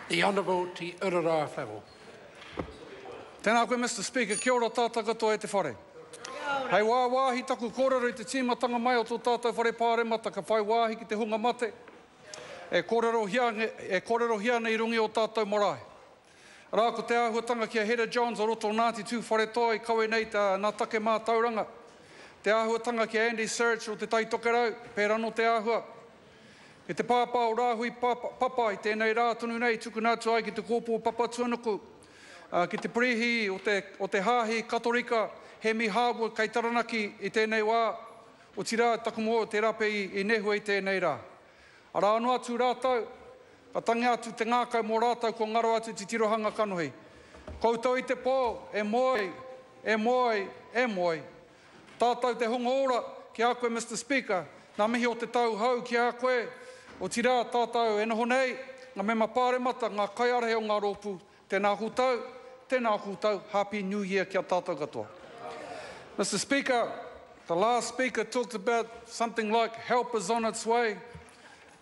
The Honourable Te Urara Flavel. Tēnā koe, Mr. Speaker, kia ora tātou katoa e te whare. Hei wāhi taku kōrero I te tīmatanga mai o tō tātou whare pāremata ka whai wāhi ki te hunga mate. E kōrero hia nei rungi o tātou marae. Rā ko te āhuatanga kia Heather Johns o roto Ngāti tū whare toa I kawe nei nā take mā tauranga. Te āhuatanga kia Andy Serge o te taitokerau, pērano te āhua. Ki te pāpā o rāhui papa I tēnei rā tonu nei, tuku nātu ai ki te kōpō papa tuanuku. Ki te prehi o te hāhi katorika, he mi hāua kei taranaki I tēnei wā, o tira taku mō te rape I nehua I tēnei rā. A rā anō atu rātau, ka tangi atu te ngākau mō rātau ko ngaro atu te tirohanga kanohi. Koutou I te pō, e moi, e moi, e moi. Tātou te hunga ora ki a koe, Mr. Speaker, nā mihi o te tau hau ki a koe, o tira tātou e noho nei, ngā mema pāremata, ngā kaiarehe o ngā rōpū, tēnā kūtau, Happy New Year kia tātou katoa. Mr. Speaker, the last speaker talked about something like help is on its way.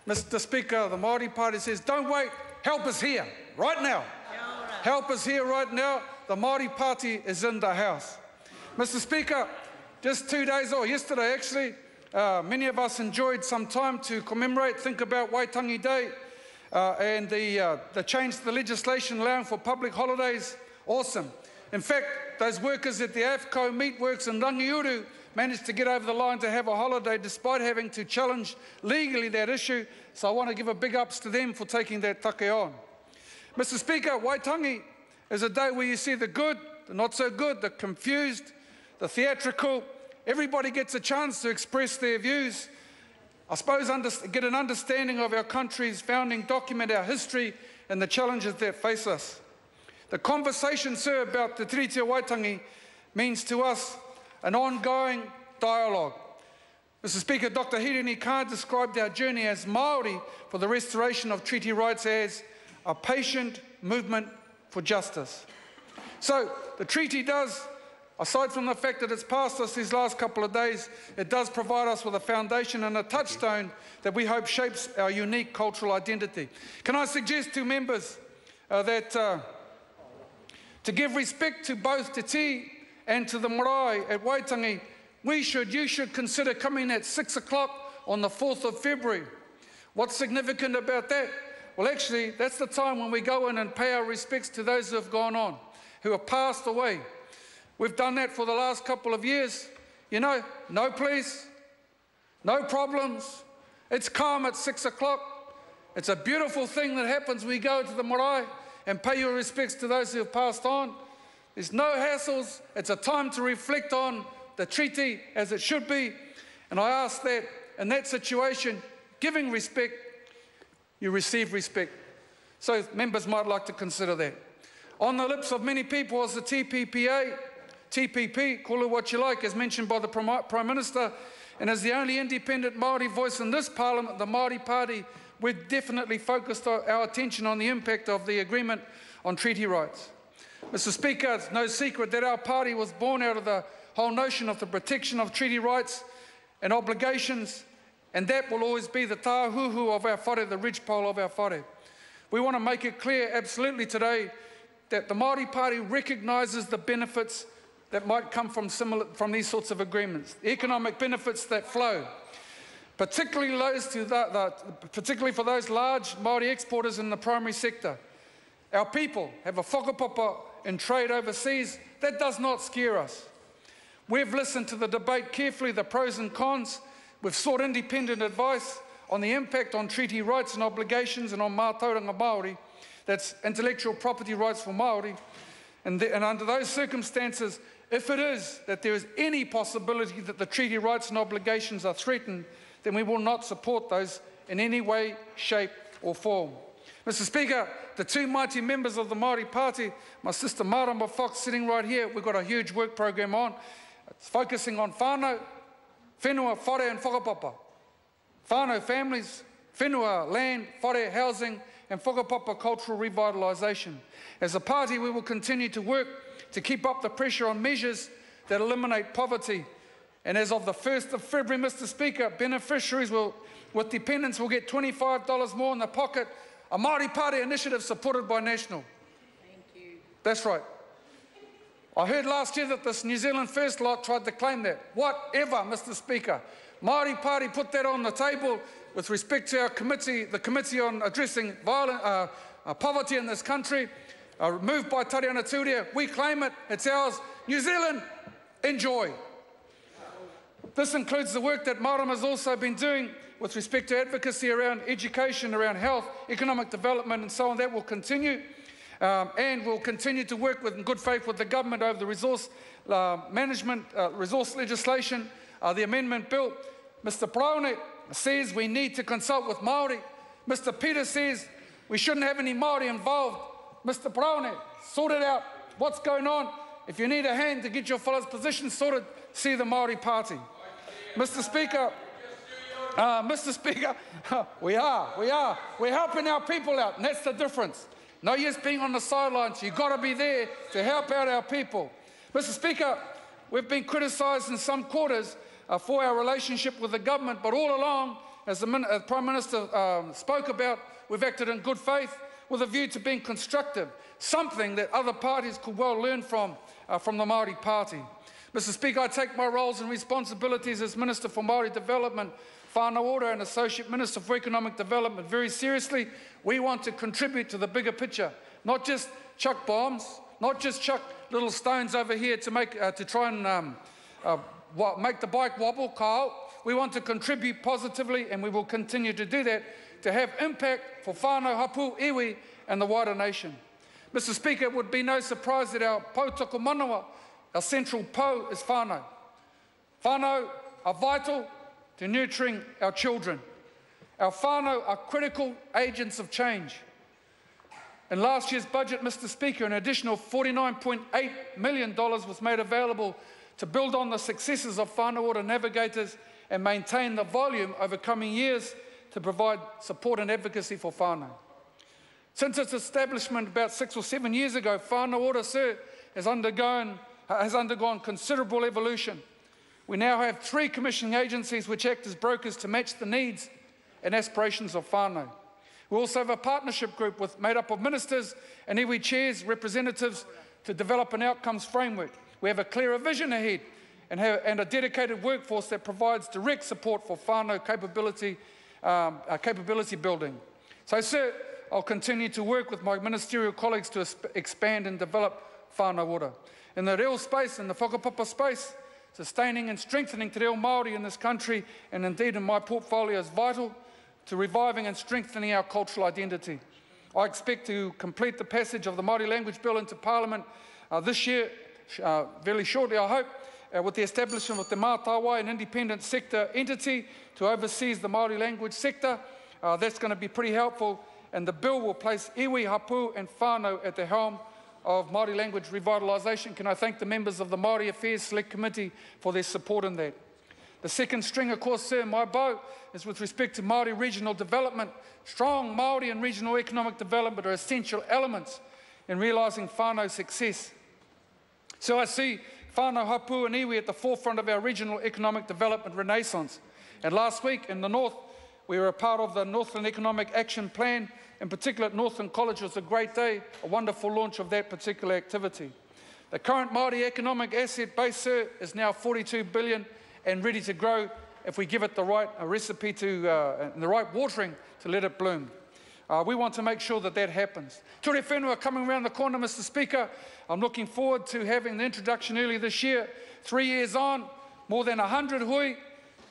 Mr. Speaker, the Māori Party says, don't wait, help is here, right now. Help is here right now, the Māori Party is in the house. Mr. Speaker, just 2 days, or yesterday actually, many of us enjoyed some time to commemorate, think about Waitangi Day and the change to the legislation allowing for public holidays. Awesome. In fact, those workers at the AFCO Meatworks in Rangiuru managed to get over the line to have a holiday despite having to challenge legally that issue. So I want to give a big ups to them for taking that take on. Mr. Speaker, Waitangi is a day where you see the good, the not so good, the confused, the theatrical. Everybody gets a chance to express their views. I suppose get an understanding of our country's founding document, our history, and the challenges that face us. The conversation, sir, about the Tiriti o Waitangi means to us an ongoing dialogue. Mr. Speaker, Dr. Hirini Khan described our journey as Māori for the restoration of treaty rights as a patient movement for justice. So the treaty does, aside from the fact that it's passed us these last couple of days, it does provide us with a foundation and a touchstone that we hope shapes our unique cultural identity. Can I suggest to members that to give respect to both Te Ti and to the marae at Waitangi, you should consider coming at 6 o'clock on the 4th of February. What's significant about that? Well, actually, that's the time when we go in and pay our respects to those who have gone on, who have passed away. We've done that for the last couple of years. You know, no police, no problems. It's calm at 6 o'clock. It's a beautiful thing that happens. We go to the marae and pay your respects to those who have passed on. There's no hassles. It's a time to reflect on the treaty as it should be. And I ask that in that situation, giving respect, you receive respect. So members might like to consider that. On the lips of many people was the TPP, call it what you like, as mentioned by the Prime Minister, and as the only independent Māori voice in this Parliament, the Māori Party, we've definitely focused our attention on the impact of the agreement on treaty rights. Mr. Speaker, it's no secret that our party was born out of the whole notion of the protection of treaty rights and obligations, and that will always be the tāhuhu of our whare, the ridgepole of our whare. We want to make it clear absolutely today that the Māori Party recognises the benefits that might come from these sorts of agreements, the economic benefits that flow, particularly for those large Māori exporters in the primary sector. Our people have a whakapapa in trade overseas. That does not scare us. We've listened to the debate carefully, the pros and cons. We've sought independent advice on the impact on treaty rights and obligations and on mātauranga Māori, that's intellectual property rights for Māori. And under those circumstances, if it is that there is any possibility that the treaty rights and obligations are threatened, then we will not support those in any way, shape or form. Mr. Speaker, the two mighty members of the Māori Party, my sister Marama Fox sitting right here, we've got a huge work program on. It's focusing on whānau, whenua, whare and whakapapa. Whānau families, whenua, land, whare, housing and whakapapa cultural revitalisation. As a party, we will continue to work to keep up the pressure on measures that eliminate poverty. And as of the 1st of February, Mr. Speaker, beneficiaries with dependents will get $25 more in the pocket a Māori Party initiative supported by National. Thank you. That's right. I heard last year that this New Zealand First lot tried to claim that. Whatever, Mr. Speaker. Māori Party put that on the table with respect to our committee, the Committee on Addressing Poverty in this country, moved by Tariana Turia. We claim it, it's ours. New Zealand, enjoy. This includes the work that Marama has also been doing with respect to advocacy around education, around health, economic development and so on. That will continue. And we'll continue to work in good faith with the government over the resource management, resource legislation, the amendment bill. Mr. Praone says we need to consult with Māori. Mr. Peter says we shouldn't have any Māori involved. Mr. Praone, sort it out. What's going on? If you need a hand to get your fellows' position sorted, see the Māori Party. Mr. Speaker, we're helping our people out, and that's the difference. No use being on the sidelines. You've got to be there to help out our people. Mr. Speaker, we've been criticised in some quarters for our relationship with the government, but all along, as the Prime Minister spoke about, we've acted in good faith with a view to being constructive, something that other parties could well learn from the Māori Party. Mr. Speaker, I take my roles and responsibilities as Minister for Māori Development, Whānau Ora and Associate Minister for Economic Development very seriously. We want to contribute to the bigger picture, not just chuck bombs, not just chuck little stones over here to make to try and make the bike wobble, Kyle. We want to contribute positively, and we will continue to do that to have impact for whānau hapu, iwi and the wider nation. Mr. Speaker, it would be no surprise that our Pautoko Manawa, our central po, is whānau. Whānau are vital to nurturing our children. Our whānau are critical agents of change. In last year's budget, Mr. Speaker, an additional $49.8 million was made available to build on the successes of Whānau Ora navigators and maintain the volume over coming years to provide support and advocacy for whānau. Since its establishment about 6 or 7 years ago, Whānau Ora, sir, has undergone considerable evolution. We now have 3 commissioning agencies which act as brokers to match the needs and aspirations of whānau. We also have a partnership group made up of ministers and iwi chairs, representatives, to develop an outcomes framework. We have a clearer vision ahead and a dedicated workforce that provides direct support for whānau capability building. So, sir, I'll continue to work with my ministerial colleagues to expand and develop Whānau Ora. In the reo space, in the whakapapa space, sustaining and strengthening te reo Māori in this country, and indeed in my portfolio, is vital to reviving and strengthening our cultural identity. I expect to complete the passage of the Māori Language Bill into Parliament this year, very shortly I hope, with the establishment of the Mātāwai, an independent sector entity to oversee the Māori language sector. That's going to be pretty helpful, and the bill will place iwi, hapu and whānau at the helm of Māori language revitalisation. Can I thank the members of the Māori Affairs Select Committee for their support in that. The second string, of course, sir, my bow, is with respect to Māori regional development. Strong Māori and regional economic development are essential elements in realising whānau success. So I see whānau hapu and iwi at the forefront of our regional economic development renaissance. And last week in the North, we were a part of the Northland Economic Action Plan. In particular, at Northland College was a great day, a wonderful launch of that particular activity. The current Māori economic asset base, sir, is now $42 billion and ready to grow if we give it the right recipe and the right watering to let it bloom. We want to make sure that that happens. Ture whenua coming around the corner, Mr. Speaker. I'm looking forward to having the introduction early this year. 3 years on, more than 100 hui,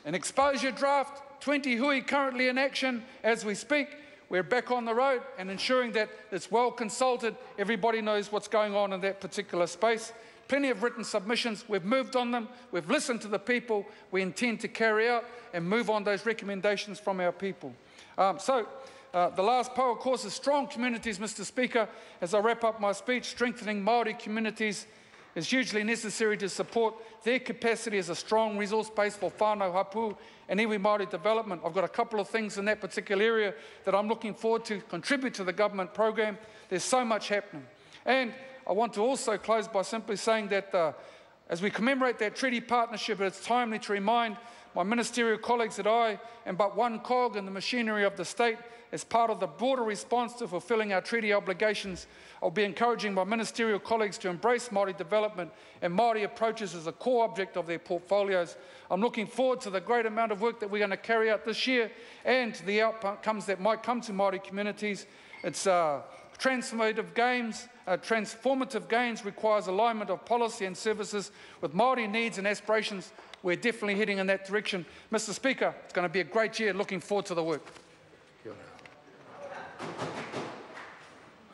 an exposure draft, 20 hui currently in action as we speak. We're back on the road and ensuring that it's well consulted. Everybody knows what's going on in that particular space. Plenty of written submissions. We've moved on them. We've listened to the people. We intend to carry out and move on those recommendations from our people. The last po, of course, is strong communities, Mr. Speaker. As I wrap up my speech, strengthening Māori communities is hugely necessary to support their capacity as a strong resource base for whānau hapu and iwi Māori development. I've got a couple of things in that particular area that I'm looking forward to contribute to the government program. There's so much happening. And I want to also close by simply saying that as we commemorate that treaty partnership, it's timely to remind my ministerial colleagues that I am but one cog in the machinery of the state. As part of the broader response to fulfilling our treaty obligations, I'll be encouraging my ministerial colleagues to embrace Māori development and Māori approaches as a core object of their portfolios. I'm looking forward to the great amount of work that we're going to carry out this year and the outcomes that might come to Māori communities. It's transformative gains requires alignment of policy and services with Māori needs and aspirations. We're definitely heading in that direction. Mr. Speaker, it's going to be a great year. Looking forward to the work. Kia ora.